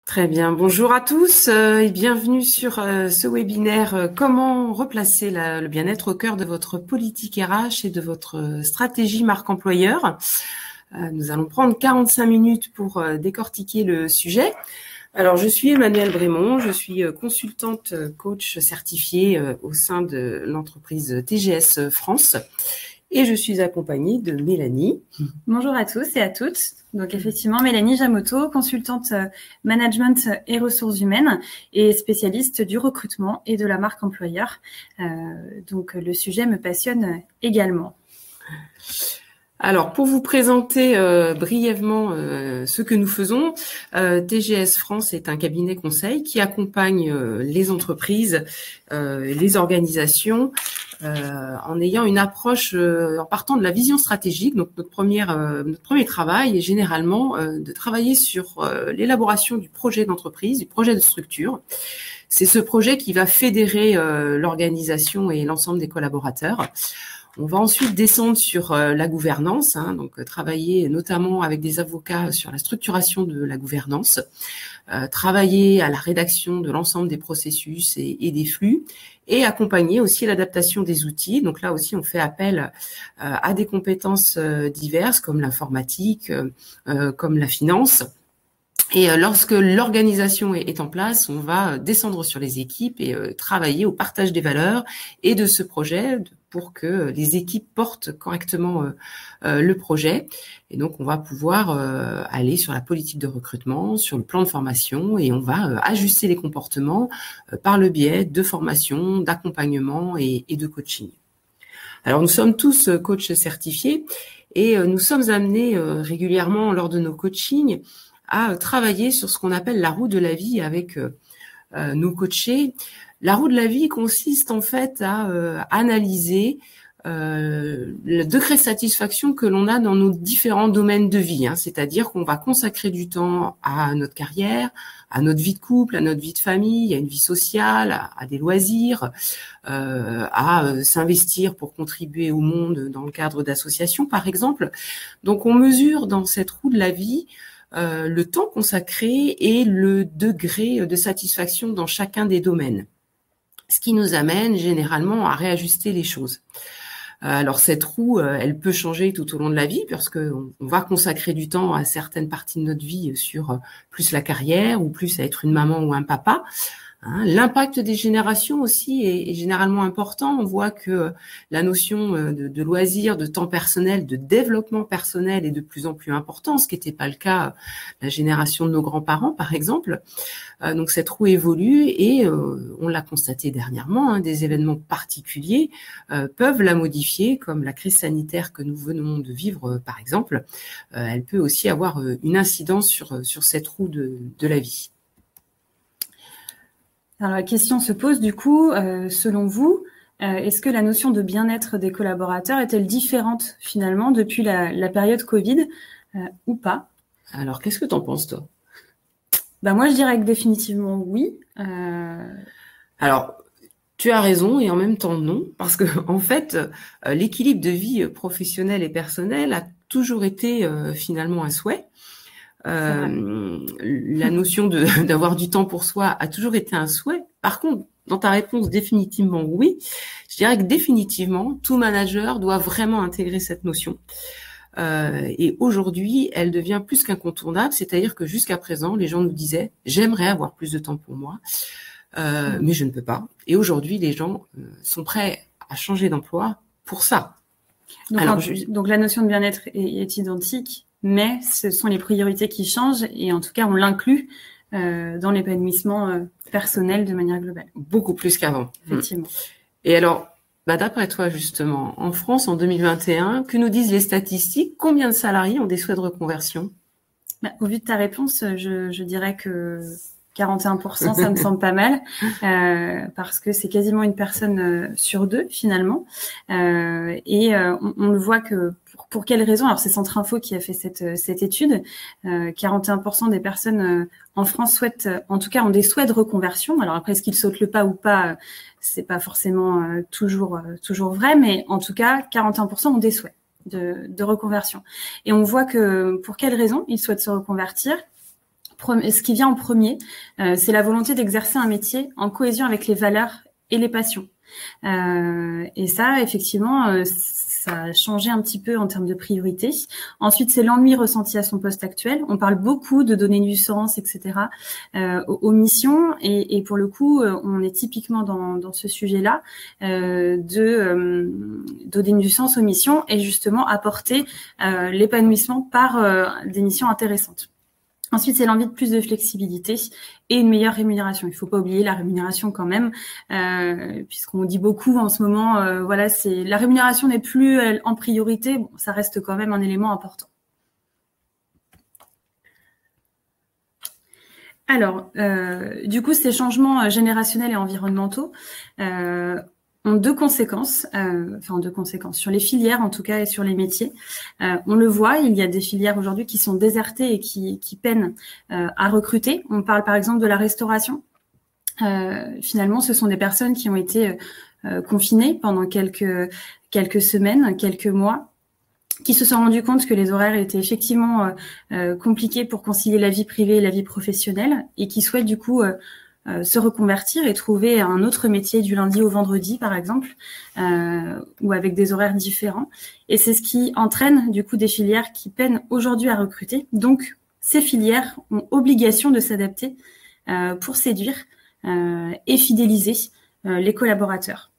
Très bien. Bonjour à tous et bienvenue sur ce webinaire Comment replacer le bien-être au cœur de votre politique RH et de votre stratégie marque employeur. Nous allons prendre 45 minutes pour décortiquer le sujet. Alors, je suis Emmanuelle Brémond, je suis consultante coach certifiée au sein de l'entreprise TGS France et je suis accompagnée de Mélanie. Bonjour à tous et à toutes. Donc effectivement, Mélanie Jamoto, consultante management et ressources humaines et spécialiste du recrutement et de la marque employeur. Donc le sujet me passionne également. Alors, pour vous présenter brièvement ce que nous faisons, TGS France est un cabinet conseil qui accompagne les entreprises, les organisations, en ayant une approche, en partant de la vision stratégique. Donc, notre premier travail est généralement de travailler sur l'élaboration du projet d'entreprise, du projet de structure. C'est ce projet qui va fédérer l'organisation et l'ensemble des collaborateurs. On va ensuite descendre sur la gouvernance, donc travailler notamment avec des avocats sur la structuration de la gouvernance, travailler à la rédaction de l'ensemble des processus et des flux, et accompagner aussi l'adaptation des outils. Donc là aussi, on fait appel à des compétences diverses comme l'informatique, comme la finance. Et lorsque l'organisation est en place, on va descendre sur les équipes et travailler au partage des valeurs et de ce projet pour que les équipes portent correctement le projet. Et donc, on va pouvoir aller sur la politique de recrutement, sur le plan de formation et on va ajuster les comportements par le biais de formation, d'accompagnement et de coaching. Alors, nous sommes tous coachs certifiés et nous sommes amenés régulièrement lors de nos coachings à travailler sur ce qu'on appelle la roue de la vie avec nos coachés. La roue de la vie consiste en fait à analyser le degré de satisfaction que l'on a dans nos différents domaines de vie, c'est-à-dire qu'on va consacrer du temps à notre carrière, à notre vie de couple, à notre vie de famille, à une vie sociale, à des loisirs, à s'investir pour contribuer au monde dans le cadre d'associations, par exemple. Donc, on mesure dans cette roue de la vie le temps consacré et le degré de satisfaction dans chacun des domaines. Ce qui nous amène généralement à réajuster les choses. Alors cette roue, elle peut changer tout au long de la vie parce qu'on va consacrer du temps à certaines parties de notre vie sur plus la carrière ou plus à être une maman ou un papa. L'impact des générations aussi est généralement important. On voit que la notion de loisir, de temps personnel, de développement personnel est de plus en plus important, ce qui n'était pas le cas la génération de nos grands-parents, par exemple. Donc cette roue évolue et on l'a constaté dernièrement, des événements particuliers peuvent la modifier, comme la crise sanitaire que nous venons de vivre, par exemple. Elle peut aussi avoir une incidence sur cette roue de la vie. Alors la question se pose du coup, selon vous, est-ce que la notion de bien-être des collaborateurs est-elle différente finalement depuis la période Covid ou pas? Alors qu'est-ce que tu en penses toi? Moi je dirais que définitivement oui. Alors tu as raison et en même temps non, parce que en fait l'équilibre de vie professionnelle et personnelle a toujours été finalement un souhait. La notion d'avoir du temps pour soi a toujours été un souhait. Par contre, dans ta réponse, définitivement oui. Je dirais que définitivement, tout manager doit vraiment intégrer cette notion. Et aujourd'hui, elle devient plus qu'incontournable. C'est-à-dire que jusqu'à présent, les gens nous disaient « j'aimerais avoir plus de temps pour moi, mais je ne peux pas ». Et aujourd'hui, les gens sont prêts à changer d'emploi pour ça. Donc la notion de bien-être est identique, mais ce sont les priorités qui changent et en tout cas, on l'inclut dans l'épanouissement personnel de manière globale. Beaucoup plus qu'avant. Effectivement. Et alors, d'après toi, justement, en France, en 2021, que nous disent les statistiques? Combien de salariés ont des souhaits de reconversion? Au vu de ta réponse, je dirais que 41%, ça me semble pas mal, parce que c'est quasiment une personne sur deux finalement. Et on le voit que pour quelles raisons? Alors c'est Centre Info qui a fait cette étude. 41% des personnes en France souhaitent, en tout cas, ont des souhaits de reconversion. Alors après, est-ce qu'ils sautent le pas ou pas? C'est pas forcément toujours vrai, mais en tout cas, 41% ont des souhaits de reconversion. Et on voit que pour quelles raisons ils souhaitent se reconvertir? ce qui vient en premier, c'est la volonté d'exercer un métier en cohésion avec les valeurs et les passions. Et ça, effectivement, ça a changé un petit peu en termes de priorité. Ensuite, c'est l'ennui ressenti à son poste actuel. On parle beaucoup de donner du sens, etc., aux missions. Et pour le coup, on est typiquement dans ce sujet-là, de donner du sens aux missions et justement apporter l'épanouissement par des missions intéressantes. Ensuite, c'est l'envie de plus de flexibilité et une meilleure rémunération. Il ne faut pas oublier la rémunération quand même, puisqu'on dit beaucoup en ce moment, voilà, la rémunération n'est plus en priorité. Bon, ça reste quand même un élément important. Alors, du coup, ces changements générationnels et environnementaux ont deux conséquences sur les filières en tout cas et sur les métiers. On le voit, il y a des filières aujourd'hui qui sont désertées et qui peinent à recruter. On parle par exemple de la restauration. Finalement, ce sont des personnes qui ont été confinées pendant quelques semaines, quelques mois, qui se sont rendus compte que les horaires étaient effectivement compliqués pour concilier la vie privée et la vie professionnelle et qui souhaitent du coup se reconvertir et trouver un autre métier du lundi au vendredi, par exemple, ou avec des horaires différents. Et c'est ce qui entraîne du coup des filières qui peinent aujourd'hui à recruter. Donc, ces filières ont obligation de s'adapter pour séduire et fidéliser les collaborateurs.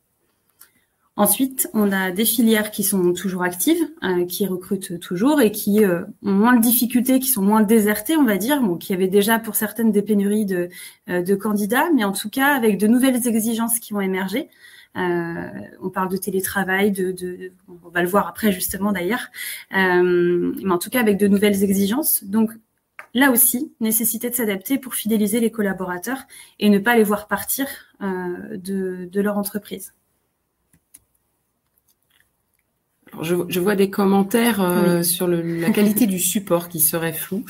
Ensuite, on a des filières qui sont toujours actives, qui recrutent toujours et qui ont moins de difficultés, qui sont moins désertées, on va dire, bon, qui avaient déjà pour certaines des pénuries de candidats, mais en tout cas avec de nouvelles exigences qui ont émergé. On parle de télétravail, on va le voir après justement d'ailleurs, mais en tout cas avec de nouvelles exigences. Donc là aussi, nécessité de s'adapter pour fidéliser les collaborateurs et ne pas les voir partir de leur entreprise. Je vois des commentaires sur la qualité du support qui serait flou.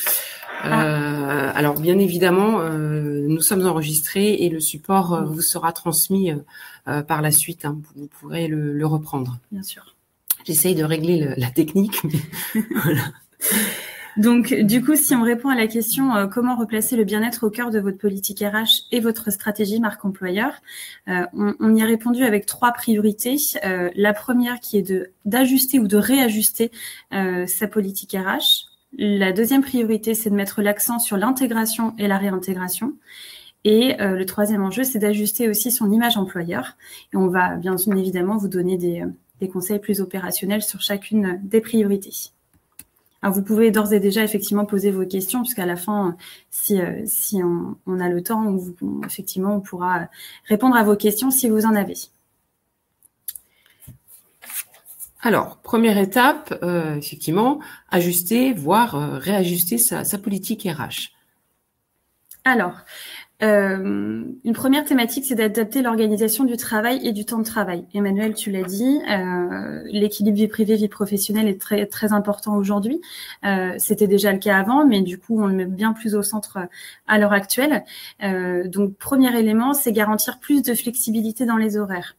Alors bien évidemment, nous sommes enregistrés et le support vous sera transmis par la suite. Hein. Vous pourrez le reprendre. Bien sûr. J'essaye de régler la technique, mais voilà. Donc, du coup, si on répond à la question comment replacer le bien-être au cœur de votre politique RH et votre stratégie marque employeur, on y a répondu avec 3 priorités. La première qui est d'ajuster ou de réajuster sa politique RH. La deuxième priorité, c'est de mettre l'accent sur l'intégration et la réintégration. Et le troisième enjeu, c'est d'ajuster aussi son image employeur. Et on va bien évidemment vous donner des conseils plus opérationnels sur chacune des priorités. Alors, vous pouvez d'ores et déjà effectivement poser vos questions, puisqu'à la fin, si on a le temps, effectivement, on pourra répondre à vos questions si vous en avez. Alors, première étape, effectivement, ajuster, voire réajuster sa politique RH. Alors, une première thématique, c'est d'adapter l'organisation du travail et du temps de travail. Emmanuel, tu l'as dit, l'équilibre vie privée, vie professionnelle est très, très important aujourd'hui. C'était déjà le cas avant, mais du coup, on le met bien plus au centre à l'heure actuelle. Donc, premier élément, c'est garantir plus de flexibilité dans les horaires.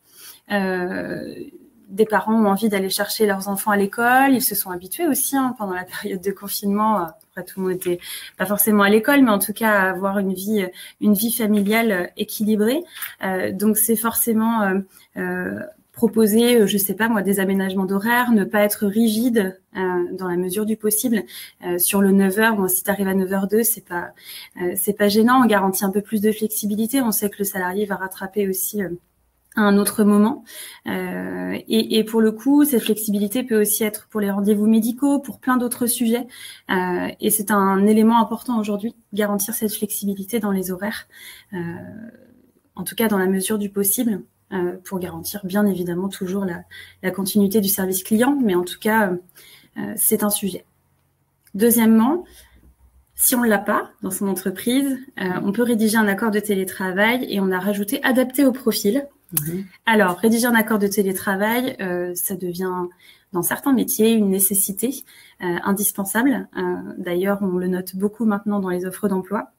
Des parents ont envie d'aller chercher leurs enfants à l'école. Ils se sont habitués aussi pendant la période de confinement. Après, tout le monde n'était pas forcément à l'école, mais en tout cas à avoir une vie familiale équilibrée. Donc, c'est forcément proposer, je sais pas moi, des aménagements d'horaire, ne pas être rigide dans la mesure du possible sur le 9h. Bon, si tu arrives à 9h02, c'est pas gênant. On garantit un peu plus de flexibilité. On sait que le salarié va rattraper aussi à un autre moment. Et pour le coup, cette flexibilité peut aussi être pour les rendez-vous médicaux, pour plein d'autres sujets. Et c'est un élément important aujourd'hui, garantir cette flexibilité dans les horaires, en tout cas dans la mesure du possible, pour garantir bien évidemment toujours la continuité du service client, mais en tout cas, c'est un sujet. Deuxièmement, si on ne l'a pas dans son entreprise, on peut rédiger un accord de télétravail et on a rajouté adapté au profil. Alors, rédiger un accord de télétravail, ça devient, dans certains métiers, une nécessité indispensable. D'ailleurs, on le note beaucoup maintenant dans les offres d'emploi,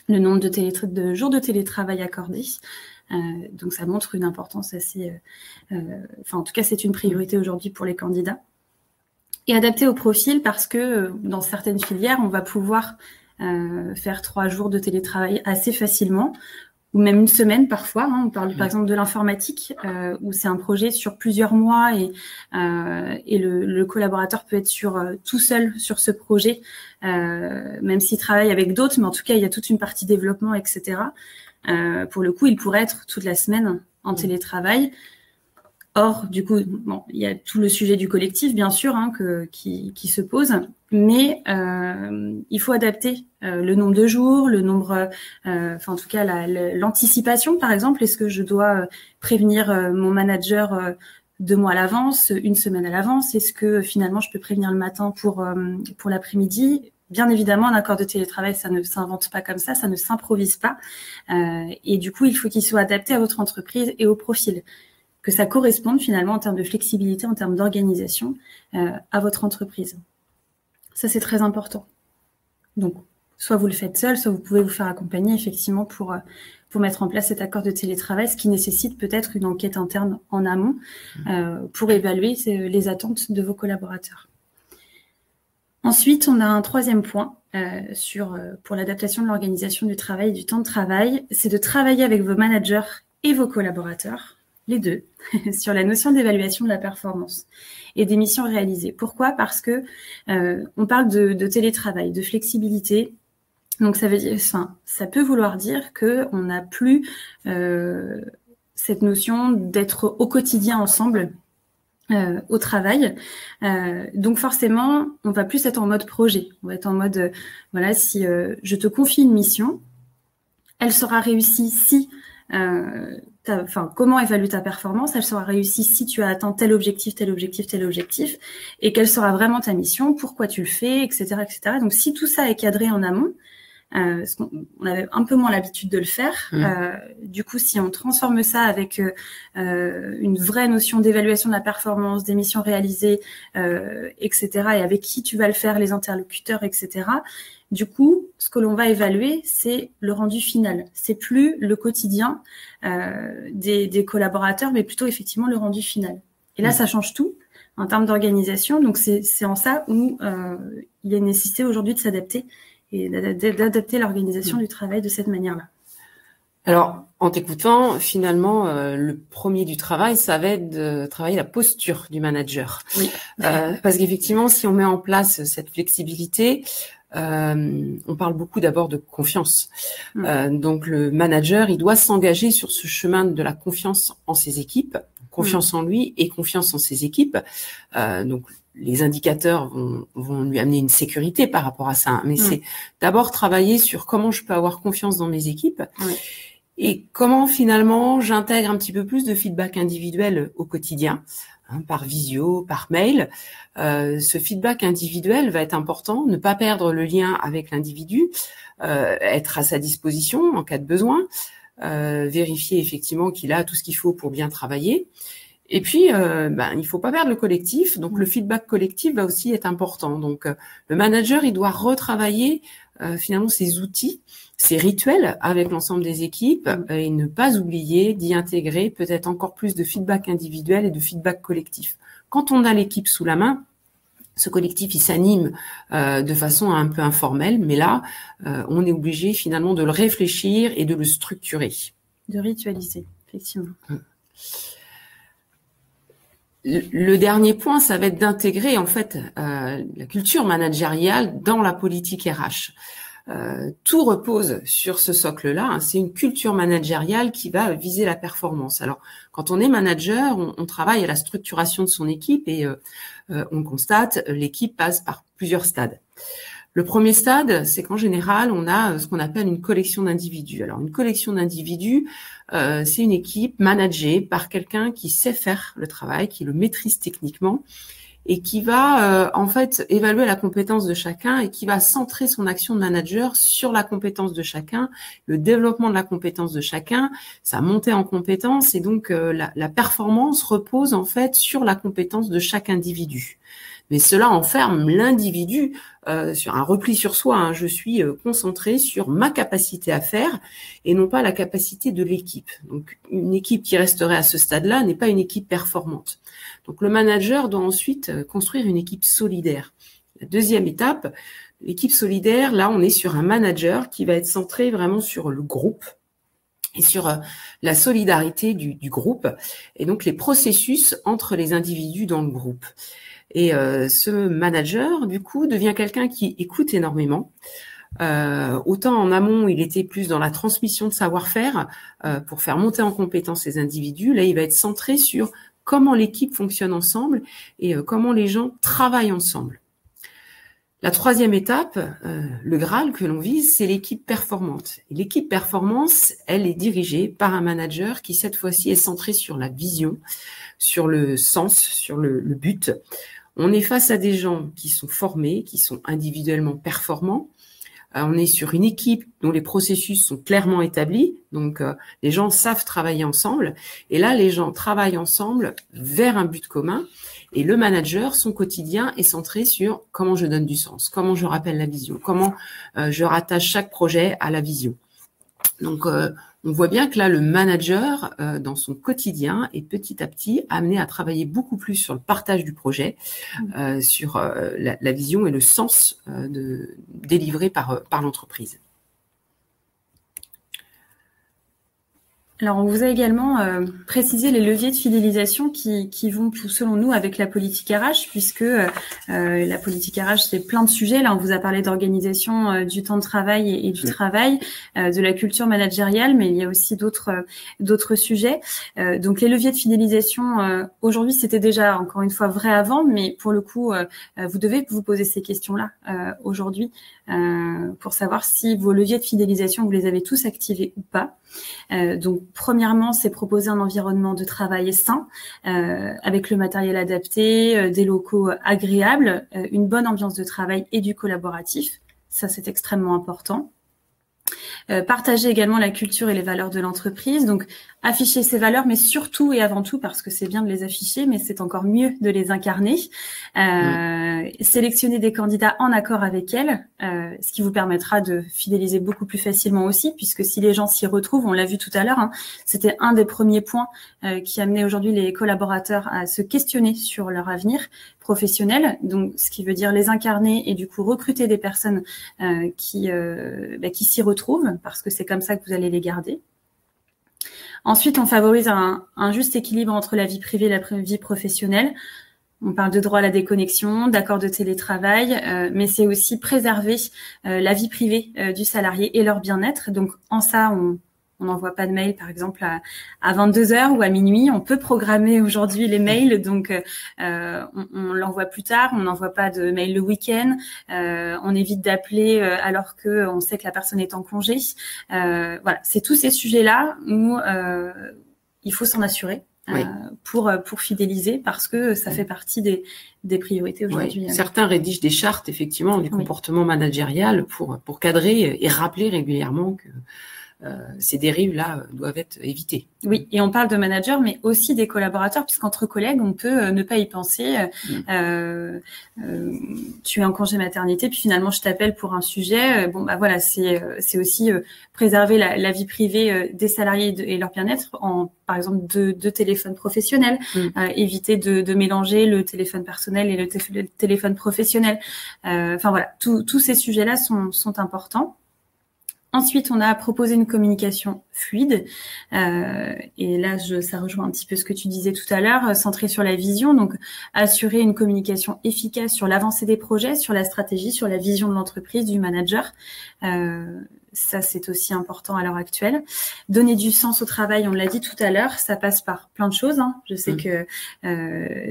le nombre de jours de télétravail accordés. Donc, ça montre une importance assez... en tout cas, c'est une priorité aujourd'hui pour les candidats. Et adapté au profil parce que dans certaines filières, on va pouvoir faire 3 jours de télétravail assez facilement, ou même une semaine parfois. Hein. On parle par exemple de l'informatique, où c'est un projet sur plusieurs mois et le collaborateur peut être tout seul sur ce projet, même s'il travaille avec d'autres, mais en tout cas, il y a toute une partie développement, etc. Pour le coup, il pourrait être toute la semaine en télétravail. Or, du coup, bon, il y a tout le sujet du collectif, bien sûr, hein, qui se pose, mais il faut adapter le nombre de jours, le nombre, en tout cas l'anticipation, par exemple. Est-ce que je dois prévenir mon manager 2 mois à l'avance, 1 semaine à l'avance? Est-ce que finalement je peux prévenir le matin pour l'après-midi? Bien évidemment, un accord de télétravail, ça ne s'invente pas comme ça ne s'improvise pas. Et du coup, il faut qu'il soit adapté à votre entreprise et au profil, que ça corresponde finalement en termes de flexibilité, en termes d'organisation à votre entreprise. Ça, c'est très important. Donc, soit vous le faites seul, soit vous pouvez vous faire accompagner effectivement pour mettre en place cet accord de télétravail, ce qui nécessite peut-être une enquête interne en amont pour évaluer les attentes de vos collaborateurs. Ensuite, on a un 3e point pour l'adaptation de l'organisation du travail et du temps de travail, c'est de travailler avec vos managers et vos collaborateurs, les deux, sur la notion d'évaluation de la performance et des missions réalisées. Pourquoi? Parce que on parle de télétravail, de flexibilité. Donc ça peut vouloir dire que on n'a plus cette notion d'être au quotidien ensemble au travail. Donc forcément, on va plus être en mode projet. On va être en mode voilà, si je te confie une mission, elle sera réussie si comment évaluer ta performance, elle sera réussie si tu as atteint tel objectif, et quelle sera vraiment ta mission, pourquoi tu le fais, etc., etc. Donc, si tout ça est cadré en amont, parce qu'on avait un peu moins l'habitude de le faire, du coup, si on transforme ça avec une vraie notion d'évaluation de la performance, des missions réalisées, etc., et avec qui tu vas le faire, les interlocuteurs, etc., du coup, ce que l'on va évaluer, c'est le rendu final. C'est plus le quotidien des collaborateurs, mais plutôt effectivement le rendu final. Et là, ça change tout en termes d'organisation. Donc, c'est en ça où il est nécessité aujourd'hui de s'adapter et d'adapter l'organisation du travail de cette manière-là. Alors, en t'écoutant, finalement, le premier du travail, ça va être de travailler la posture du manager. Oui. Parce qu'effectivement, si on met en place cette flexibilité, on parle beaucoup d'abord de confiance. Donc, le manager, il doit s'engager sur ce chemin de la confiance en ses équipes, confiance en lui et confiance en ses équipes. Donc, les indicateurs vont lui amener une sécurité par rapport à ça. Mais c'est d'abord travailler sur comment je peux avoir confiance dans mes équipes et comment finalement j'intègre un petit peu plus de feedback individuel au quotidien, par visio, par mail. Ce feedback individuel va être important, ne pas perdre le lien avec l'individu, être à sa disposition en cas de besoin, vérifier effectivement qu'il a tout ce qu'il faut pour bien travailler. Et puis, il faut pas perdre le collectif. Donc, le feedback collectif va aussi être important. Donc, le manager, il doit retravailler finalement ses outils, ses rituels avec l'ensemble des équipes et ne pas oublier d'y intégrer peut-être encore plus de feedback individuel et de feedback collectif. Quand on a l'équipe sous la main, ce collectif, il s'anime de façon un peu informelle, mais là, on est obligé finalement de le réfléchir et de le structurer. De ritualiser, effectivement. Le dernier point, ça va être d'intégrer en fait la culture managériale dans la politique RH. Tout repose sur ce socle-là. C'est une culture managériale qui va viser la performance. Alors, quand on est manager, on travaille à la structuration de son équipe et on constate l'équipe passe par plusieurs stades. Le premier stade, c'est qu'en général, on a ce qu'on appelle une collection d'individus. Alors, une collection d'individus, c'est une équipe managée par quelqu'un qui sait faire le travail, qui le maîtrise techniquement et qui va en fait évaluer la compétence de chacun et qui va centrer son action de manager sur la compétence de chacun, le développement de la compétence de chacun, sa montée en compétence et donc la performance repose en fait sur la compétence de chaque individu. Mais cela enferme l'individu sur un repli sur soi. Je suis concentré sur ma capacité à faire et non pas la capacité de l'équipe. Donc, une équipe qui resterait à ce stade-là n'est pas une équipe performante. Donc, le manager doit ensuite construire une équipe solidaire. La deuxième étape, l'équipe solidaire, là, on est sur un manager qui va être centré vraiment sur le groupe et sur la solidarité du groupe et donc les processus entre les individus dans le groupe. Et ce manager, du coup, devient quelqu'un qui écoute énormément. Autant en amont, il était plus dans la transmission de savoir-faire pour faire monter en compétence les individus. Là, il va être centré sur comment l'équipe fonctionne ensemble et comment les gens travaillent ensemble. La troisième étape, le Graal que l'on vise, c'est l'équipe performante. Et l'équipe performance, elle est dirigée par un manager qui, cette fois-ci, est centré sur la vision, sur le sens, sur le but. On est face à des gens qui sont formés, qui sont individuellement performants. On est sur une équipe dont les processus sont clairement établis, donc les gens savent travailler ensemble. Et là, les gens travaillent ensemble vers un but commun. Et le manager, son quotidien est centré sur comment je donne du sens, comment je rappelle la vision, comment je rattache chaque projet à la vision. Donc, on voit bien que là, le manager, dans son quotidien, est petit à petit amené à travailler beaucoup plus sur le partage du projet, sur la vision et le sens délivré par l'entreprise. Alors, on vous a également précisé les leviers de fidélisation qui vont, selon nous, avec la politique RH, puisque la politique RH, c'est plein de sujets. Là, on vous a parlé d'organisation du temps de travail et du travail, de la culture managériale, mais il y a aussi d'autres sujets. Donc, les leviers de fidélisation, aujourd'hui, c'était déjà, encore une fois, vrai avant, mais pour le coup, vous devez vous poser ces questions-là aujourd'hui pour savoir si vos leviers de fidélisation, vous les avez tous activés ou pas. Donc, premièrement, c'est proposer un environnement de travail sain, avec le matériel adapté, des locaux agréables, une bonne ambiance de travail et du collaboratif. Ça, c'est extrêmement important. Partager également la culture et les valeurs de l'entreprise, donc afficher ces valeurs, mais surtout et avant tout, parce que c'est bien de les afficher, mais c'est encore mieux de les incarner, sélectionner des candidats en accord avec elles, ce qui vous permettra de fidéliser beaucoup plus facilement aussi, puisque si les gens s'y retrouvent, on l'a vu tout à l'heure, hein, c'était un des premiers points qui amenait aujourd'hui les collaborateurs à se questionner sur leur avenir professionnel, donc ce qui veut dire les incarner et du coup recruter des personnes qui s'y retrouvent, parce que c'est comme ça que vous allez les garder. Ensuite, on favorise un juste équilibre entre la vie privée et la vie professionnelle. On parle de droit à la déconnexion, d'accord de télétravail, mais c'est aussi préserver la vie privée du salarié et leur bien-être. Donc, en ça, on n'envoie pas de mail, par exemple, à 22h ou à minuit. On peut programmer aujourd'hui les mails, donc on l'envoie plus tard. On n'envoie pas de mail le week-end. On évite d'appeler alors que on sait que la personne est en congé. Voilà, c'est tous ces sujets-là où il faut s'en assurer. Oui. Pour fidéliser, parce que ça fait partie des priorités aujourd'hui. Oui. Certains rédigent des chartes, effectivement, du comportement managérial pour cadrer et rappeler régulièrement que ces dérives-là doivent être évitées. Oui, et on parle de managers, mais aussi des collaborateurs, puisqu'entre collègues, on peut ne pas y penser. Tu es en congé maternité, puis finalement, je t'appelle pour un sujet. Bon, bah voilà, c'est aussi préserver la vie privée des salariés et leur bien-être en, par exemple, deux téléphones professionnels. Éviter de mélanger le téléphone personnel et le téléphone professionnel. Enfin voilà, tous ces sujets-là sont importants. Ensuite, on a proposé une communication fluide. Et là, ça rejoint un petit peu ce que tu disais tout à l'heure, centré sur la vision. Donc, assurer une communication efficace sur l'avancée des projets, sur la stratégie, sur la vision de l'entreprise, du manager. Ça, c'est aussi important à l'heure actuelle. Donner du sens au travail, on l'a dit tout à l'heure, ça passe par plein de choses. Hein. Je sais que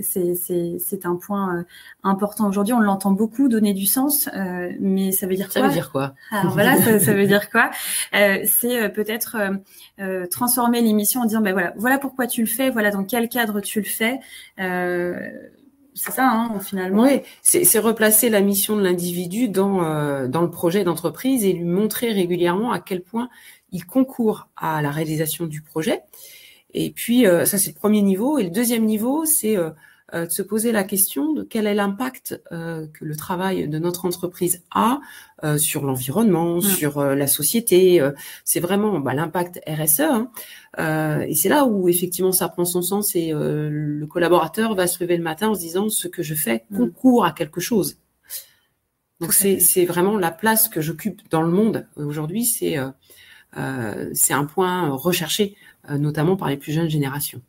c'est un point important aujourd'hui. On l'entend beaucoup, donner du sens, mais ça veut dire quoi ? Ça veut dire quoi ? Alors voilà, ça veut dire quoi ? C'est peut-être transformer l'émission en disant, ben voilà pourquoi tu le fais, voilà dans quel cadre tu le fais. C'est ça, hein, finalement. Oui, c'est replacer la mission de l'individu dans le projet d'entreprise et lui montrer régulièrement à quel point il concourt à la réalisation du projet. Et puis, ça, c'est le premier niveau. Et le deuxième niveau, c'est de se poser la question de quel est l'impact que le travail de notre entreprise a sur l'environnement, sur la société. C'est vraiment l'impact RSE. Hein. Et c'est là où effectivement ça prend son sens et le collaborateur va se lever le matin en se disant ce que je fais concourt à quelque chose. Donc c'est vraiment la place que j'occupe dans le monde aujourd'hui, c'est un point recherché, notamment par les plus jeunes générations.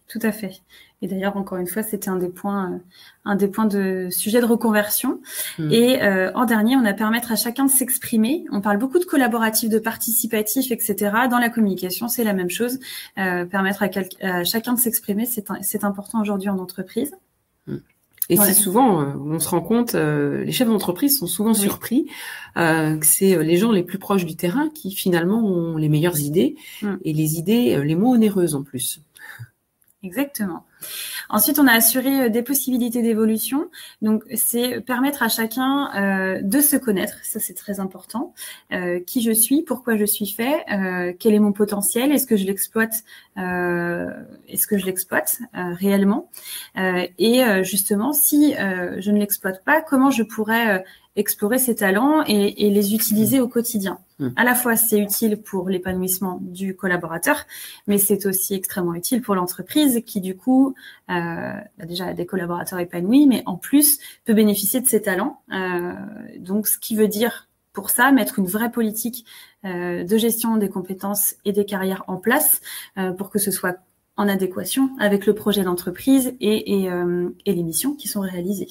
Tout à fait. Et d'ailleurs, encore une fois, c'était un des points de sujet de reconversion. Et en dernier, on a permettre à chacun de s'exprimer. On parle beaucoup de collaboratif, de participatif, etc. Dans la communication, c'est la même chose. Permettre à chacun de s'exprimer, c'est important aujourd'hui en entreprise. Et c'est souvent, on se rend compte, les chefs d'entreprise sont souvent surpris que c'est les gens les plus proches du terrain qui finalement ont les meilleures idées et les idées les moins onéreuses en plus. Exactement. Ensuite, on a assuré des possibilités d'évolution. Donc, c'est permettre à chacun de se connaître. Ça, c'est très important. Qui je suis, pourquoi je suis fait, quel est mon potentiel, est-ce que je l'exploite réellement et justement, si je ne l'exploite pas, comment je pourrais explorer ces talents et les utiliser au quotidien. À la fois, c'est utile pour l'épanouissement du collaborateur, mais c'est aussi extrêmement utile pour l'entreprise qui, du coup, déjà a des collaborateurs épanouis, mais en plus peut bénéficier de ses talents. Donc, ce qui veut dire pour ça, mettre une vraie politique de gestion des compétences et des carrières en place pour que ce soit en adéquation avec le projet d'entreprise et les missions qui sont réalisées.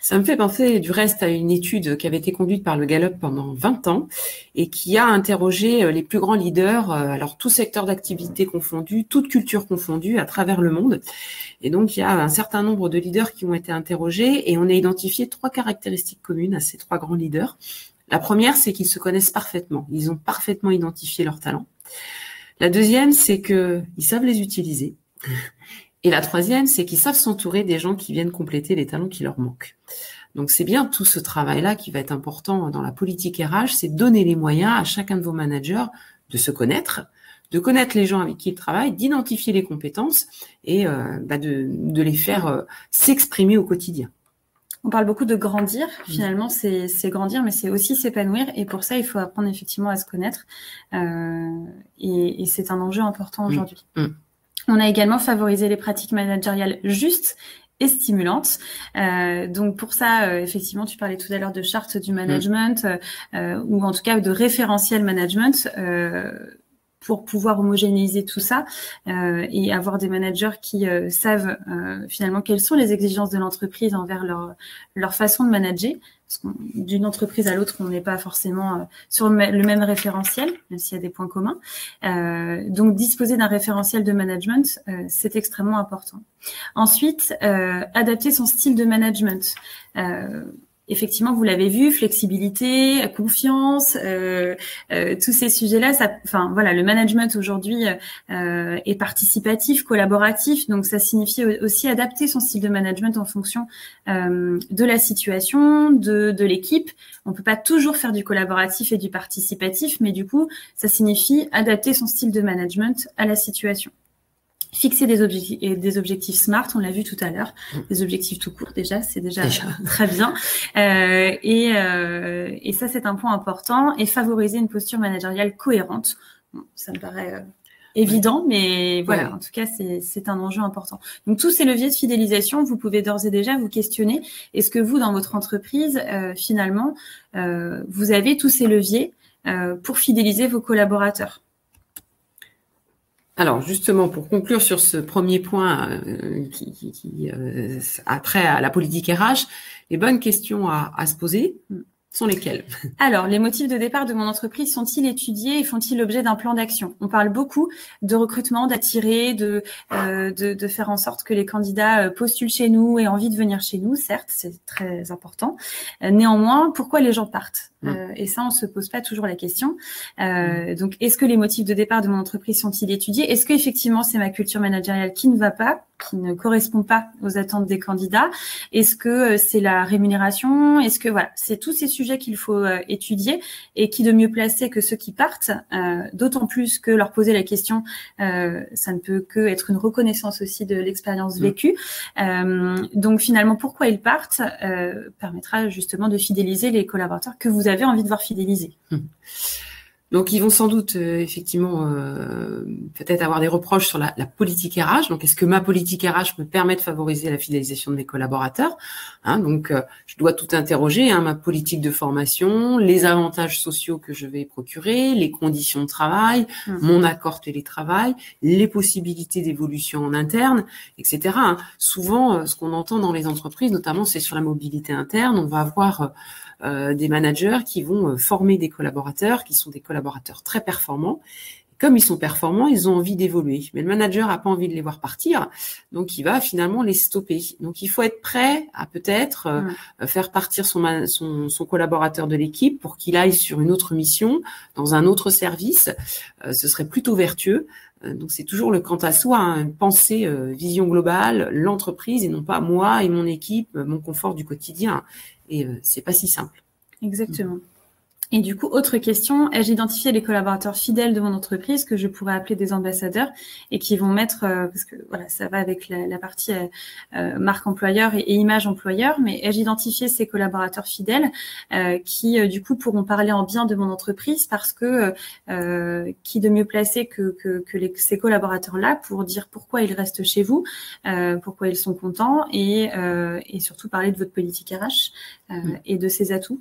Ça me fait penser du reste à une étude qui avait été conduite par le Gallup pendant 20 ans et qui a interrogé les plus grands leaders, alors tout secteur d'activité confondu, toute culture confondue à travers le monde. Et donc, il y a un certain nombre de leaders qui ont été interrogés et on a identifié 3 caractéristiques communes à ces 3 grands leaders. La première, c'est qu'ils se connaissent parfaitement. Ils ont parfaitement identifié leurs talents. La deuxième, c'est qu'ils savent les utiliser. Et la troisième, c'est qu'ils savent s'entourer des gens qui viennent compléter les talents qui leur manquent. Donc, c'est bien tout ce travail-là qui va être important dans la politique RH, c'est donner les moyens à chacun de vos managers de se connaître, de connaître les gens avec qui ils travaillent, d'identifier les compétences et de les faire s'exprimer au quotidien. On parle beaucoup de grandir. Finalement, c'est grandir, mais c'est aussi s'épanouir. Et pour ça, il faut apprendre effectivement à se connaître. Et c'est un enjeu important aujourd'hui. On a également favorisé les pratiques managériales justes et stimulantes. Donc pour ça, effectivement, tu parlais tout à l'heure de charte du management ou en tout cas de référentiel management. Pour pouvoir homogénéiser tout ça et avoir des managers qui savent finalement quelles sont les exigences de l'entreprise envers leur façon de manager. Parce d'une entreprise à l'autre, on n'est pas forcément sur le même référentiel, même s'il y a des points communs. Donc, disposer d'un référentiel de management, c'est extrêmement important. Ensuite, adapter son style de management. Effectivement, vous l'avez vu, flexibilité, confiance, tous ces sujets-là. Le management aujourd'hui est participatif, collaboratif, donc ça signifie aussi adapter son style de management en fonction de la situation, de l'équipe. On peut pas toujours faire du collaboratif et du participatif, mais du coup, ça signifie adapter son style de management à la situation. Fixer des objectifs SMART, on l'a vu tout à l'heure, des objectifs tout court déjà, c'est déjà très bien. Et ça, c'est un point important. Et favoriser une posture managériale cohérente. Bon, ça me paraît évident, mais voilà, en tout cas, c'est un enjeu important. Donc, tous ces leviers de fidélisation, vous pouvez d'ores et déjà vous questionner. Est-ce que vous, dans votre entreprise, finalement, vous avez tous ces leviers pour fidéliser vos collaborateurs ? Alors justement, pour conclure sur ce premier point qui a trait à la politique RH, les bonnes questions à se poser sont lesquelles ? Alors, les motifs de départ de mon entreprise sont-ils étudiés et font-ils l'objet d'un plan d'action ? On parle beaucoup de recrutement, d'attirer, de faire en sorte que les candidats postulent chez nous et aient envie de venir chez nous. Certes, c'est très important. Néanmoins, pourquoi les gens partent ? Et ça, on se pose pas toujours la question. Donc, est-ce que les motifs de départ de mon entreprise sont-ils étudiés ? Est-ce qu'effectivement, c'est ma culture managériale qui ne va pas, qui ne correspond pas aux attentes des candidats ? Est-ce que c'est la rémunération ? Est-ce que c'est tous ces sujets qu'il faut étudier et qui de mieux placé que ceux qui partent, d'autant plus que leur poser la question, ça ne peut que être une reconnaissance aussi de l'expérience vécue. Donc finalement, pourquoi ils partent permettra justement de fidéliser les collaborateurs que vous avez envie de voir fidéliser. Donc, ils vont sans doute effectivement peut-être avoir des reproches sur la politique RH. Donc, est-ce que ma politique RH me permet de favoriser la fidélisation de mes collaborateurs, hein? Donc, je dois tout interroger, hein, ma politique de formation, les avantages sociaux que je vais procurer, les conditions de travail, mon accord télétravail, les possibilités d'évolution en interne, etc., hein. Souvent, ce qu'on entend dans les entreprises, notamment, c'est sur la mobilité interne. On va avoir des managers qui vont former des collaborateurs, qui sont des collaborateurs très performants. Comme ils sont performants, ils ont envie d'évoluer. Mais le manager n'a pas envie de les voir partir, donc il va finalement les stopper. Donc il faut être prêt à peut-être faire partir son collaborateur de l'équipe pour qu'il aille sur une autre mission, dans un autre service. Ce serait plutôt vertueux. Donc c'est toujours le quant à soi, hein, penser vision globale, l'entreprise et non pas moi et mon équipe, mon confort du quotidien. Et c'est pas si simple. Exactement. Et du coup, autre question, ai-je identifié les collaborateurs fidèles de mon entreprise que je pourrais appeler des ambassadeurs et qui vont mettre, parce que voilà, ça va avec la partie marque employeur et image employeur, mais ai-je identifié ces collaborateurs fidèles qui du coup pourront parler en bien de mon entreprise parce que qui de mieux placé que ces collaborateurs-là pour dire pourquoi ils restent chez vous, pourquoi ils sont contents et surtout parler de votre politique RH et de ses atouts.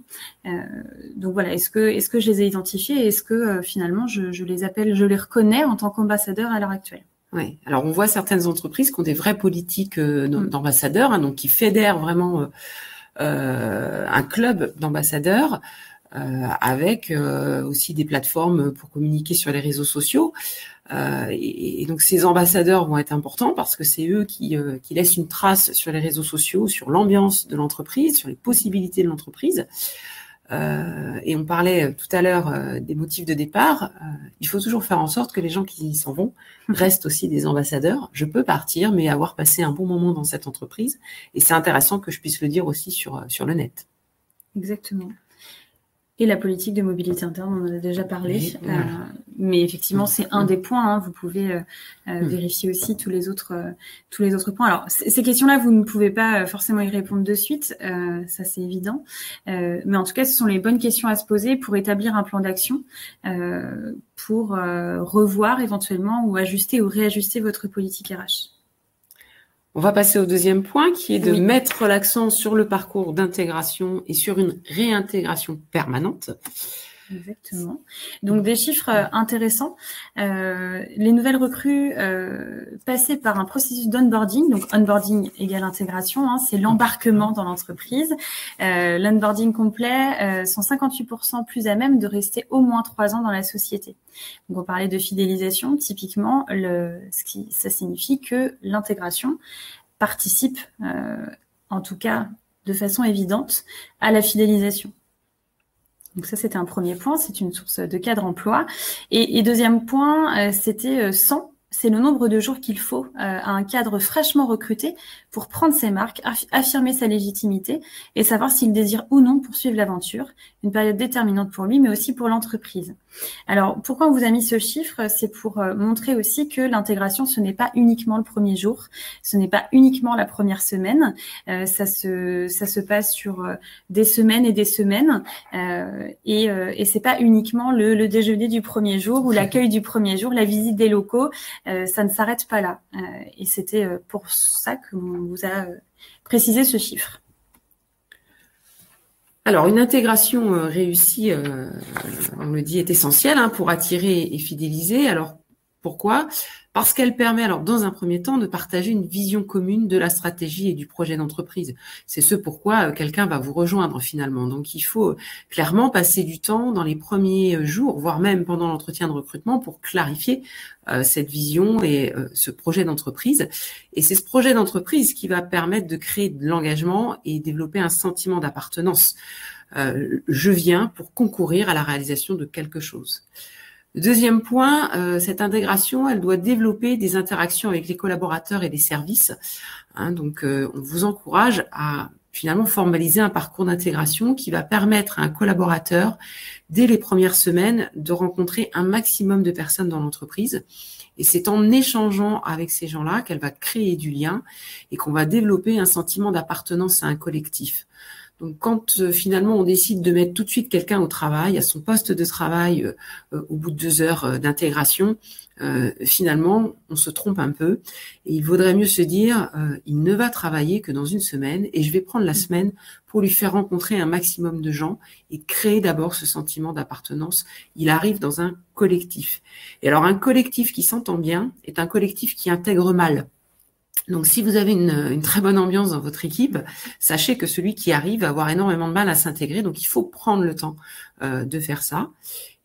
Donc voilà. Est-ce que je les ai identifiés et est-ce que finalement je les appelle, je les reconnais en tant qu'ambassadeurs à l'heure actuelle? Oui. Alors on voit certaines entreprises qui ont des vraies politiques d'ambassadeurs, hein, donc qui fédèrent vraiment un club d'ambassadeurs avec aussi des plateformes pour communiquer sur les réseaux sociaux. Et donc ces ambassadeurs vont être importants parce que c'est eux qui laissent une trace sur les réseaux sociaux, sur l'ambiance de l'entreprise, sur les possibilités de l'entreprise. Et on parlait tout à l'heure des motifs de départ. Il faut toujours faire en sorte que les gens qui s'en vont restent aussi des ambassadeurs. Je peux partir, mais avoir passé un bon moment dans cette entreprise. Et c'est intéressant que je puisse le dire aussi sur le net. Exactement. Et la politique de mobilité interne, on en a déjà parlé. Mais effectivement, c'est un des points. Hein. Vous pouvez vérifier aussi tous les autres points. Alors, ces questions-là, vous ne pouvez pas forcément y répondre de suite. Ça, c'est évident. Mais en tout cas, ce sont les bonnes questions à se poser pour établir un plan d'action, pour revoir éventuellement ou ajuster ou réajuster votre politique RH. On va passer au deuxième point qui est de mettre l'accent sur le parcours d'intégration et sur une réintégration permanente. Exactement. Donc des chiffres intéressants. Les nouvelles recrues passaient par un processus d'onboarding. Donc onboarding égale intégration, hein, c'est l'embarquement dans l'entreprise. L'onboarding complet sont 58% plus à même de rester au moins 3 ans dans la société. Donc on parlait de fidélisation. Typiquement, ça signifie que l'intégration participe, en tout cas de façon évidente, à la fidélisation. Donc ça, c'était un premier point, c'est une source de cadre emploi. Et deuxième point, c'était 100. C'est le nombre de jours qu'il faut à un cadre fraîchement recruté pour prendre ses marques, affirmer sa légitimité et savoir s'il désire ou non poursuivre l'aventure. Une période déterminante pour lui, mais aussi pour l'entreprise. Alors, pourquoi on vous a mis ce chiffre? C'est pour montrer aussi que l'intégration, ce n'est pas uniquement le premier jour, ce n'est pas uniquement la première semaine. Ça se passe sur des semaines et des semaines. Et c'est pas uniquement le déjeuner du premier jour ou l'accueil du premier jour, la visite des locaux. Ça ne s'arrête pas là. Et c'était pour ça qu'on vous a précisé ce chiffre. Alors, une intégration réussie, on le dit, est essentielle pour attirer et fidéliser. Alors, pourquoi? Parce qu'elle permet, alors, dans un premier temps, de partager une vision commune de la stratégie et du projet d'entreprise. C'est ce pourquoi quelqu'un va vous rejoindre finalement. Donc, il faut clairement passer du temps dans les premiers jours, voire même pendant l'entretien de recrutement, pour clarifier cette vision et ce projet d'entreprise. Et c'est ce projet d'entreprise qui va permettre de créer de l'engagement et développer un sentiment d'appartenance. Je viens pour concourir à la réalisation de quelque chose. Deuxième point, cette intégration, elle doit développer des interactions avec les collaborateurs et les services. Donc, on vous encourage à finalement formaliser un parcours d'intégration qui va permettre à un collaborateur, dès les premières semaines, de rencontrer un maximum de personnes dans l'entreprise. Et c'est en échangeant avec ces gens-là qu'elle va créer du lien et qu'on va développer un sentiment d'appartenance à un collectif. Donc, quand finalement on décide de mettre tout de suite quelqu'un au travail, à son poste de travail, au bout de 2 heures d'intégration, finalement, on se trompe un peu. Et il vaudrait mieux se dire, il ne va travailler que dans 1 semaine, et je vais prendre la semaine pour lui faire rencontrer un maximum de gens et créer d'abord ce sentiment d'appartenance. Il arrive dans un collectif. Et alors, un collectif qui s'entend bien est un collectif qui intègre mal. Donc, si vous avez une très bonne ambiance dans votre équipe, sachez que celui qui arrive va avoir énormément de mal à s'intégrer. Donc, il faut prendre le temps de faire ça.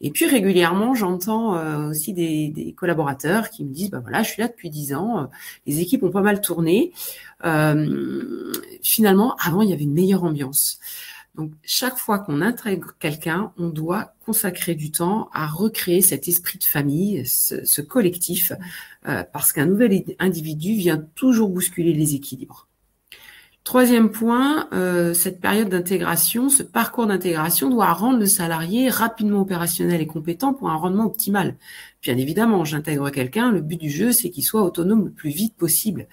Et puis, régulièrement, j'entends aussi des collaborateurs qui me disent, bah voilà, je suis là depuis 10 ans, les équipes ont pas mal tourné. Finalement, avant, il y avait une meilleure ambiance. Donc, chaque fois qu'on intègre quelqu'un, on doit consacrer du temps à recréer cet esprit de famille, ce collectif, parce qu'un nouvel individu vient toujours bousculer les équilibres. 3e point, cette période d'intégration, ce parcours d'intégration doit rendre le salarié rapidement opérationnel et compétent pour un rendement optimal. Bien évidemment, j'intègre quelqu'un, le but du jeu, c'est qu'il soit autonome le plus vite possible.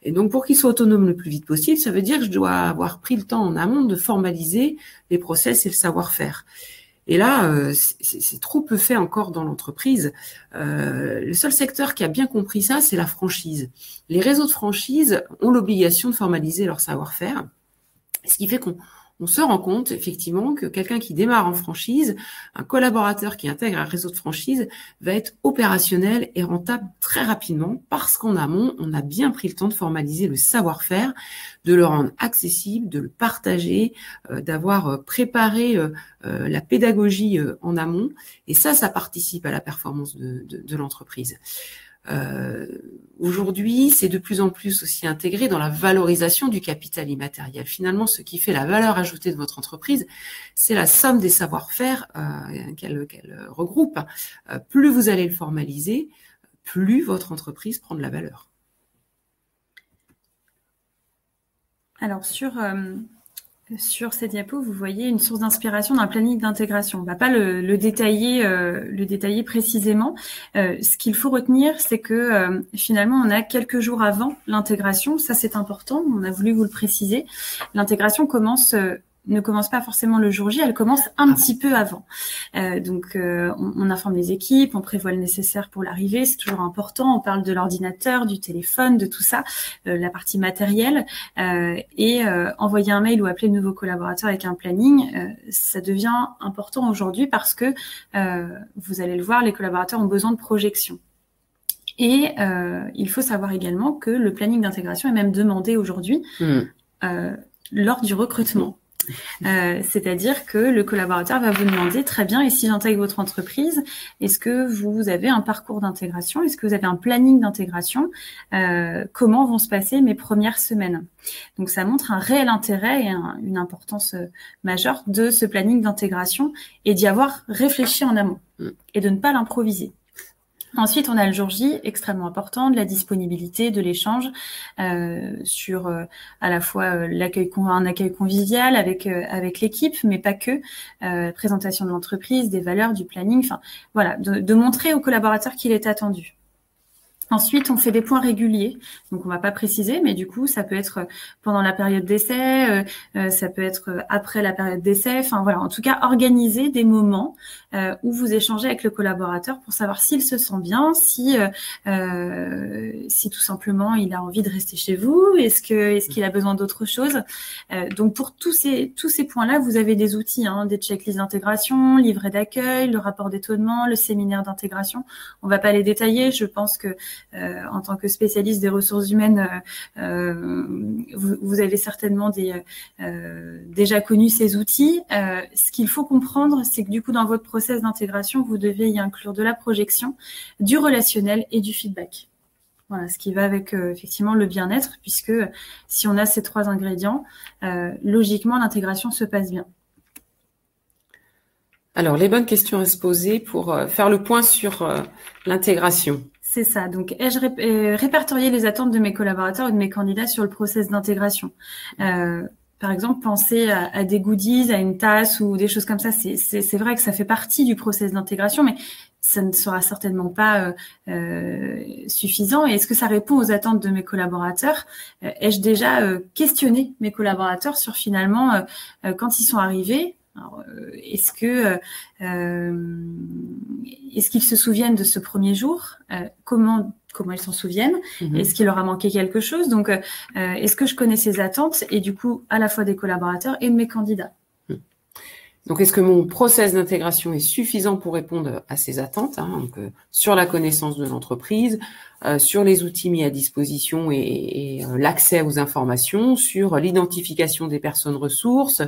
Et donc, pour qu'il soit autonome le plus vite possible, ça veut dire que je dois avoir pris le temps en amont de formaliser les process et le savoir-faire. Et là, c'est trop peu fait encore dans l'entreprise. Le seul secteur qui a bien compris ça, c'est la franchise. Les réseaux de franchise ont l'obligation de formaliser leur savoir-faire, ce qui fait qu'on se rend compte effectivement que quelqu'un qui démarre en franchise, un collaborateur qui intègre un réseau de franchise, va être opérationnel et rentable très rapidement parce qu'en amont, on a bien pris le temps de formaliser le savoir-faire, de le rendre accessible, de le partager, d'avoir préparé la pédagogie en amont. Et ça participe à la performance de l'entreprise. Aujourd'hui, c'est de plus en plus aussi intégré dans la valorisation du capital immatériel. Finalement, ce qui fait la valeur ajoutée de votre entreprise, c'est la somme des savoir-faire qu'elle regroupe. Plus vous allez le formaliser, plus votre entreprise prend de la valeur. Alors, sur cette diapo, vous voyez une source d'inspiration d'un planning d'intégration. On ne va pas le détailler précisément. Ce qu'il faut retenir, c'est que finalement, on a quelques jours avant l'intégration. Ça, c'est important. On a voulu vous le préciser. L'intégration ne commence pas forcément le jour J, elle commence un petit peu avant. Donc, on informe les équipes, on prévoit le nécessaire pour l'arrivée, c'est toujours important. On parle de l'ordinateur, du téléphone, de tout ça, la partie matérielle. Et envoyer un mail ou appeler de nouveaux collaborateurs avec un planning, ça devient important aujourd'hui parce que, vous allez le voir, les collaborateurs ont besoin de projection. Et il faut savoir également que le planning d'intégration est même demandé aujourd'hui lors du recrutement. C'est-à-dire que le collaborateur va vous demander, très bien, et si j'intègre votre entreprise, est-ce que vous avez un parcours d'intégration? Est-ce que vous avez un planning d'intégration? Comment vont se passer mes premières semaines? Donc, ça montre un réel intérêt et une importance majeure de ce planning d'intégration et d'y avoir réfléchi en amont et de ne pas l'improviser. Ensuite, on a le jour J, extrêmement important, de la disponibilité, de l'échange sur à la fois un accueil convivial avec l'équipe, mais pas que, présentation de l'entreprise, des valeurs, du planning, enfin voilà, de montrer aux collaborateurs qu'il est attendu. Ensuite, on fait des points réguliers. Donc, on va pas préciser, mais du coup, ça peut être pendant la période d'essai, ça peut être après la période d'essai. Enfin, voilà. En tout cas, organiser des moments où vous échangez avec le collaborateur pour savoir s'il se sent bien, si tout simplement il a envie de rester chez vous, est-ce qu'il a besoin d'autre chose. Donc, pour tous ces points-là, vous avez des outils, des checklists d'intégration, livret d'accueil, le rapport d'étonnement, le séminaire d'intégration. On va pas les détailler. Je pense que en tant que spécialiste des ressources humaines, vous avez certainement déjà connu ces outils. Ce qu'il faut comprendre, c'est que du coup, dans votre process d'intégration, vous devez y inclure de la projection, du relationnel et du feedback. Voilà, ce qui va avec effectivement le bien-être, puisque si on a ces 3 ingrédients, logiquement, l'intégration se passe bien. Alors, les bonnes questions à se poser pour faire le point sur l'intégration. C'est ça. Donc, ai-je répertorié les attentes de mes collaborateurs ou de mes candidats sur le process d'intégration? Par exemple, penser à des goodies, à une tasse ou des choses comme ça. C'est vrai que ça fait partie du process d'intégration, mais ça ne sera certainement pas suffisant. Et est-ce que ça répond aux attentes de mes collaborateurs? Ai-je déjà questionné mes collaborateurs sur finalement quand ils sont arrivés? Alors, est-ce qu'ils se souviennent de ce premier jour? Comment ils s'en souviennent? Est-ce qu'il leur a manqué quelque chose? Donc, est-ce que je connais ces attentes et du coup à la fois des collaborateurs et de mes candidats? Donc, est-ce que mon process d'intégration est suffisant pour répondre à ces attentes, donc, sur la connaissance de l'entreprise, sur les outils mis à disposition et l'accès aux informations, sur l'identification des personnes ressources.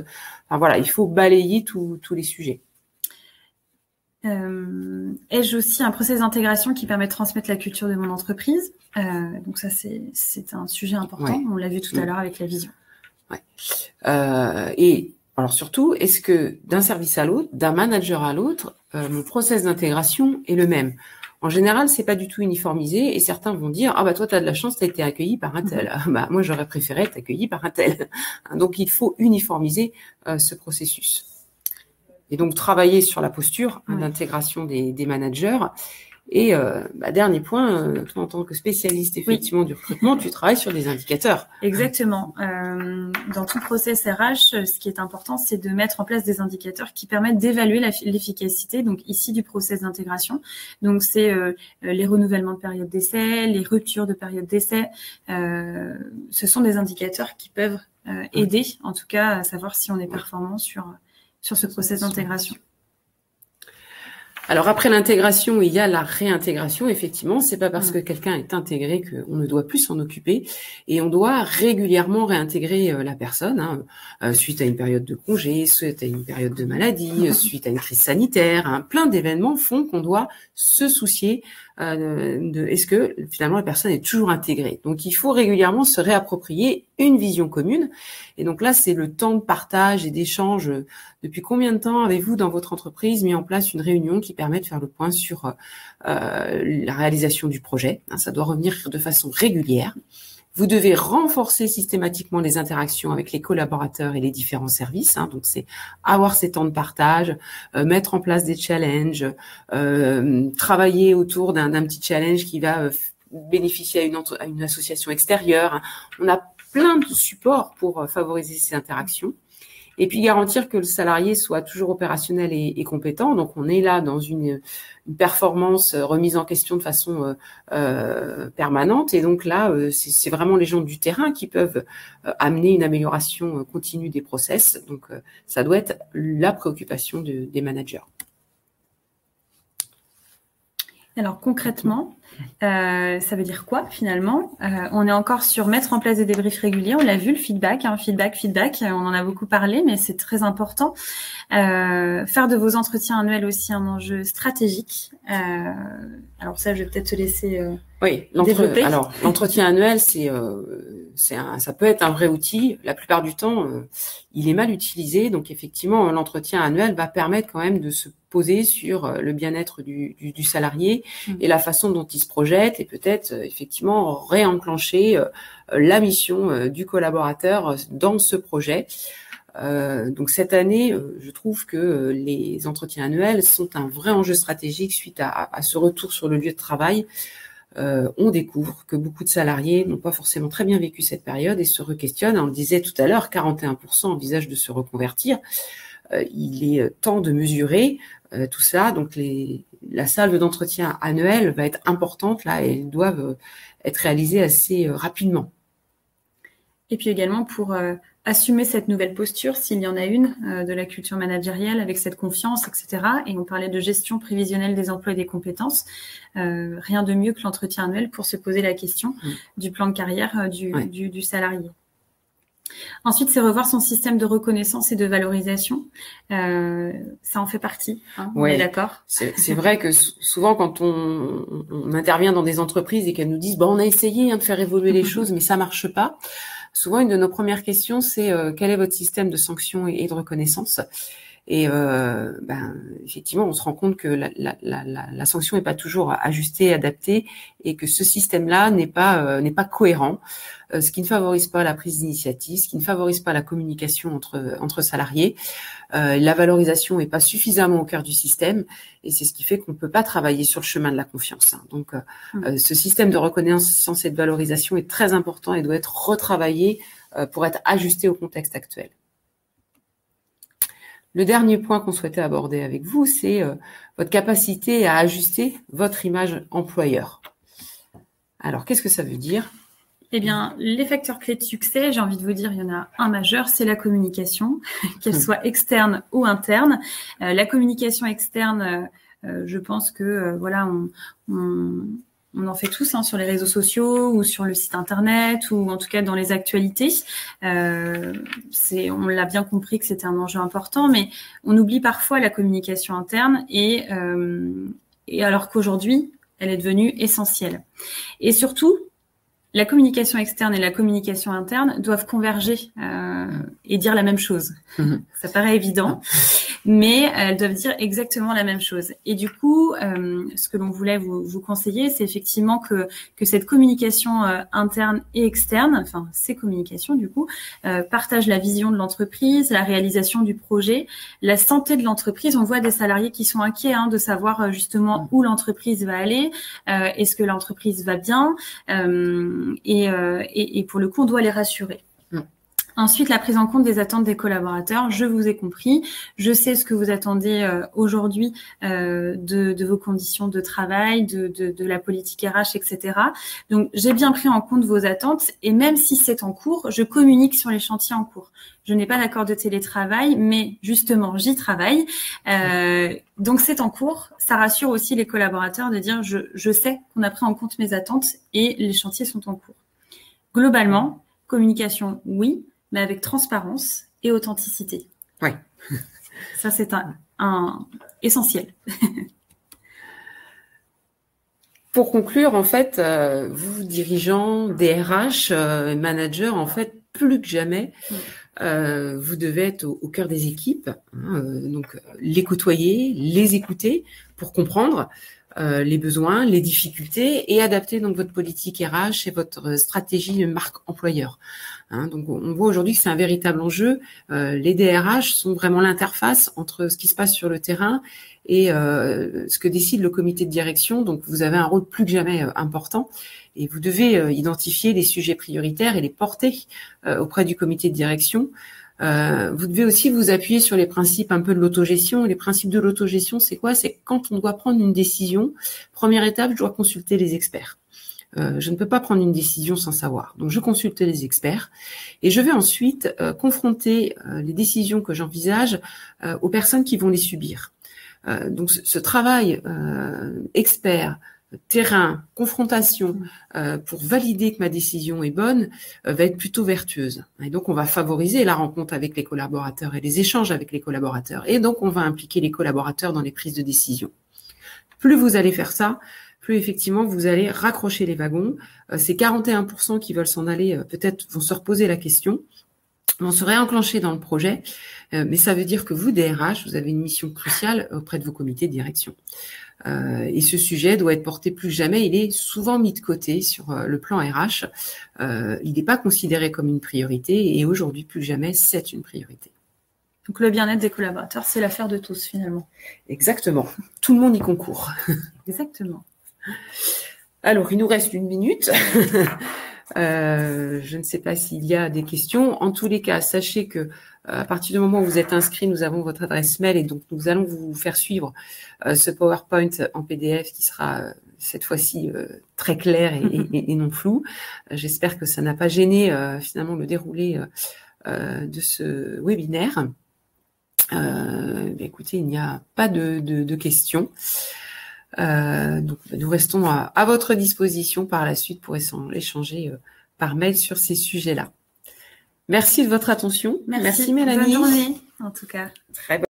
Enfin, voilà, il faut balayer tous les sujets. Ai-je aussi un process d'intégration qui permet de transmettre la culture de mon entreprise? Donc ça, c'est un sujet important. On l'a vu tout à l'heure avec la vision. Et alors surtout, est-ce que d'un service à l'autre, d'un manager à l'autre, mon process d'intégration est le même? En général, c'est pas du tout uniformisé et certains vont dire ah bah toi tu as de la chance, tu as été accueilli par un tel. Bah moi j'aurais préféré être accueilli par un tel. Donc il faut uniformiser ce processus. Et donc travailler sur la posture d'intégration des managers. Et dernier point, toi en tant que spécialiste effectivement du recrutement, tu travailles sur des indicateurs. Exactement. Dans tout process RH, ce qui est important, c'est de mettre en place des indicateurs qui permettent d'évaluer l'efficacité, donc ici du process d'intégration. Donc c'est les renouvellements de période d'essai, les ruptures de période d'essai. Ce sont des indicateurs qui peuvent aider, en tout cas, à savoir si on est performant sur ce process d'intégration. Alors après l'intégration, il y a la réintégration. Effectivement, c'est pas parce que quelqu'un est intégré qu'on ne doit plus s'en occuper, et on doit régulièrement réintégrer la personne suite à une période de congé, suite à une période de maladie, suite à une crise sanitaire. Plein d'événements font qu'on doit se soucier de est-ce que finalement la personne est toujours intégrée. Donc il faut régulièrement se réapproprier une vision commune. Et donc là, c'est le temps de partage et d'échange. Depuis combien de temps avez-vous dans votre entreprise mis en place une réunion qui permet de faire le point sur la réalisation du projet? Ça doit revenir de façon régulière. Vous devez renforcer systématiquement les interactions avec les collaborateurs et les différents services. Donc, c'est avoir ces temps de partage, mettre en place des challenges, travailler autour d'un petit challenge qui va bénéficier à une association extérieure. On a plein de supports pour favoriser ces interactions. Et puis garantir que le salarié soit toujours opérationnel et compétent. Donc on est là dans une performance remise en question de façon permanente. Et donc là, c'est vraiment les gens du terrain qui peuvent amener une amélioration continue des process. Donc ça doit être la préoccupation des managers. Alors concrètement, ça veut dire quoi finalement? On est encore sur mettre en place des débriefs réguliers. On l'a vu, le feedback, feedback. On en a beaucoup parlé, mais c'est très important. Faire de vos entretiens annuels aussi un enjeu stratégique. Alors ça, je vais peut-être te laisser développer. Alors l'entretien annuel, ça peut être un vrai outil. La plupart du temps, il est mal utilisé. Donc effectivement, l'entretien annuel va permettre quand même de se poser sur le bien-être du salarié et la façon dont il se projette et peut-être effectivement réenclencher la mission du collaborateur dans ce projet. Donc cette année, je trouve que les entretiens annuels sont un vrai enjeu stratégique suite à ce retour sur le lieu de travail. On découvre que beaucoup de salariés n'ont pas forcément très bien vécu cette période et se re-questionnent. On le disait tout à l'heure, 41% envisagent de se reconvertir. Il est temps de mesurer tout ça. Donc la salve d'entretien annuel va être importante là et elles doivent être réalisées assez rapidement. Et puis également pour assumer cette nouvelle posture, s'il y en a une, de la culture managériale avec cette confiance, etc. Et on parlait de gestion prévisionnelle des emplois et des compétences. Rien de mieux que l'entretien annuel pour se poser la question du plan de carrière du salarié. Ensuite, c'est revoir son système de reconnaissance et de valorisation. Ça en fait partie, on est d'accord. C'est vrai que souvent, quand on intervient dans des entreprises et qu'elles nous disent on a essayé de faire évoluer les choses, mais ça marche pas. Souvent, une de nos premières questions, c'est quel est votre système de sanctions et de reconnaissance? Et effectivement, on se rend compte que la sanction n'est pas toujours ajustée, adaptée, et que ce système-là n'est pas cohérent, ce qui ne favorise pas la prise d'initiative, ce qui ne favorise pas la communication entre salariés. La valorisation n'est pas suffisamment au cœur du système, et c'est ce qui fait qu'on ne peut pas travailler sur le chemin de la confiance. Donc, ce système de reconnaissance et de valorisation est très important et doit être retravaillé pour être ajusté au contexte actuel. Le dernier point qu'on souhaitait aborder avec vous, c'est votre capacité à ajuster votre image employeur. Alors, qu'est-ce que ça veut dire ? Eh bien, les facteurs clés de succès, j'ai envie de vous dire, il y en a un majeur, c'est la communication, qu'elle soit externe ou interne. La communication externe, je pense que voilà, on en fait tous sur les réseaux sociaux ou sur le site internet ou en tout cas dans les actualités. On l'a bien compris que c'était un enjeu important, mais on oublie parfois la communication interne et alors qu'aujourd'hui, elle est devenue essentielle. Et surtout, la communication externe et la communication interne doivent converger et dire la même chose. Ça paraît évident, mais elles doivent dire exactement la même chose. Et du coup, ce que l'on voulait vous conseiller, c'est effectivement que cette communication interne et externe, enfin ces communications du coup, partagent la vision de l'entreprise, la réalisation du projet, la santé de l'entreprise. On voit des salariés qui sont inquiets de savoir justement où l'entreprise va aller, est-ce que l'entreprise va bien, et pour le coup, on doit les rassurer. Ensuite, la prise en compte des attentes des collaborateurs. Je vous ai compris. Je sais ce que vous attendez aujourd'hui de vos conditions de travail, de la politique RH, etc. Donc, j'ai bien pris en compte vos attentes et même si c'est en cours, je communique sur les chantiers en cours. Je n'ai pas d'accord de télétravail, mais justement, j'y travaille. Donc, c'est en cours. Ça rassure aussi les collaborateurs de dire je sais qu'on a pris en compte mes attentes et les chantiers sont en cours. Globalement, communication, oui, mais avec transparence et authenticité. Oui. Ça, c'est un essentiel. Pour conclure, en fait, vous, dirigeants, DRH, managers, en fait, plus que jamais, vous devez être au cœur des équipes, donc les côtoyer, les écouter pour comprendre les besoins, les difficultés et adapter donc votre politique RH et votre stratégie marque employeur. Donc on voit aujourd'hui que c'est un véritable enjeu. Les DRH sont vraiment l'interface entre ce qui se passe sur le terrain et ce que décide le comité de direction. Donc vous avez un rôle plus que jamais important et vous devez identifier les sujets prioritaires et les porter auprès du comité de direction. Vous devez aussi vous appuyer sur les principes un peu de l'autogestion. Les principes de l'autogestion, c'est quoi? C'est quand on doit prendre une décision, première étape, je dois consulter les experts. Je ne peux pas prendre une décision sans savoir. Donc, je consulte les experts et je vais ensuite confronter les décisions que j'envisage aux personnes qui vont les subir. Donc, ce travail expert, terrain, confrontation, pour valider que ma décision est bonne, va être plutôt vertueuse. Et donc, on va favoriser la rencontre avec les collaborateurs et les échanges avec les collaborateurs. Et donc, on va impliquer les collaborateurs dans les prises de décision. Plus vous allez faire ça, plus effectivement, vous allez raccrocher les wagons. Ces 41% qui veulent s'en aller, peut-être vont se reposer la question, vont se réenclencher dans le projet. Mais ça veut dire que vous, DRH, vous avez une mission cruciale auprès de vos comités de direction. Et ce sujet doit être porté plus que jamais. Il est souvent mis de côté sur le plan RH. Il n'est pas considéré comme une priorité et aujourd'hui, plus que jamais, c'est une priorité. Donc le bien-être des collaborateurs, c'est l'affaire de tous finalement. Exactement. Tout le monde y concourt. Exactement. Alors, il nous reste 1 minute. Je ne sais pas s'il y a des questions. En tous les cas, sachez que à partir du moment où vous êtes inscrit, nous avons votre adresse mail et donc nous allons vous faire suivre ce PowerPoint en PDF qui sera cette fois-ci très clair et non flou. J'espère que ça n'a pas gêné finalement le déroulé de ce webinaire. Écoutez, il n'y a pas de questions. Donc nous restons à votre disposition par la suite pour échanger par mail sur ces sujets-là. Merci de votre attention. Merci Mélanie. Bonne journée, en tout cas. Très bonne